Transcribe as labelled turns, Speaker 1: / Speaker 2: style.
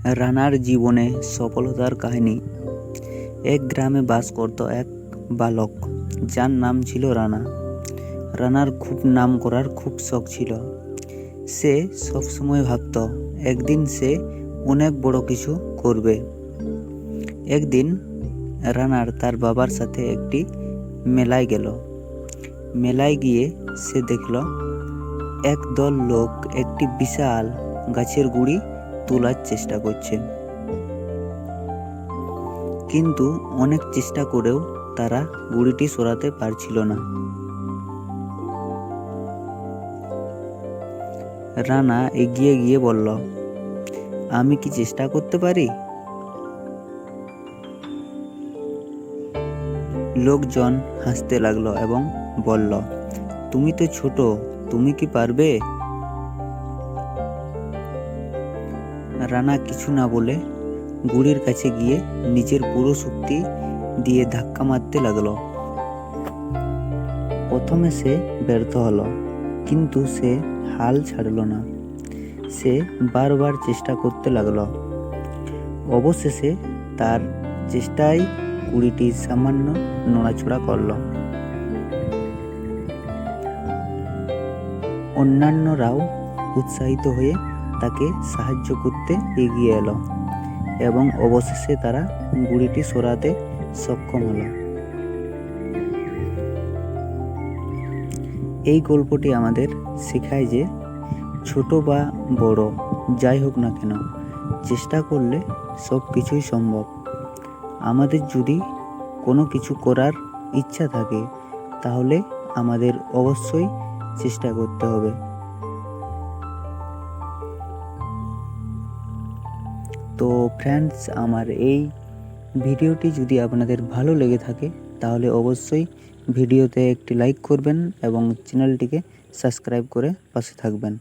Speaker 1: রানার জীবনে সফলতার কাহিনী। এক গ্রামে বাস করত এক বালক, যার নাম ছিল রানা। রানার খুব নাম করার খুব শখ ছিল। সে সবসময় ভাবত একদিন সে অনেক বড় কিছু করবে। একদিন রানার তার বাবার সাথে একটি মেলায় গেল। মেলায় গিয়ে সে দেখল একদল লোক একটি বিশাল গাছের গুড়ি তোলার চেষ্টা করছে, কিন্তু অনেক চেষ্টা করেও তারা গুড়িটি সরাতে পারছিল না। রানা এগিয়ে গিয়ে বলল, আমি কি চেষ্টা করতে পারি? লোকজন হাসতে লাগলো এবং বলল, তুমি তো ছোট, তুমি কি পারবে? রানা কিছু না বলে গুড়ির কাছে গিয়ে নিজের পুরো শক্তি দিয়ে ধাক্কা মারতে লাগলো। প্রথমে সে ব্যর্থ হলো, কিন্তু সে হাল ছাড়ল না। সে বারবার চেষ্টা করতে লাগলো। অবশেষে তার চেষ্টায় গুড়িটি সামান্য নড়াচড়া করলো। অন্যান্যরাও উৎসাহিত হয়ে তাকে সাহায্য করতে এগিয়ে এলো এবং অবশেষে তারা গুড়িটি সরাতে সক্ষম হলো। এই গল্পটি আমাদের শেখায় যে ছোট বা বড় যাই হোক না কেন, চেষ্টা করলে সব কিছুই সম্ভব। আমাদের যদি কোনো কিছু করার ইচ্ছা থাকে, তাহলে আমাদের অবশ্যই চেষ্টা করতে হবে। তো ফ্রেন্ডস, আমার এই ভিডিওটি যদি আপনাদের ভালো লেগে থাকে, তাহলে অবশ্যই ভিডিওতে একটি লাইক করবেন এবং চ্যানেলটিকে সাবস্ক্রাইব করে পাশে থাকবেন।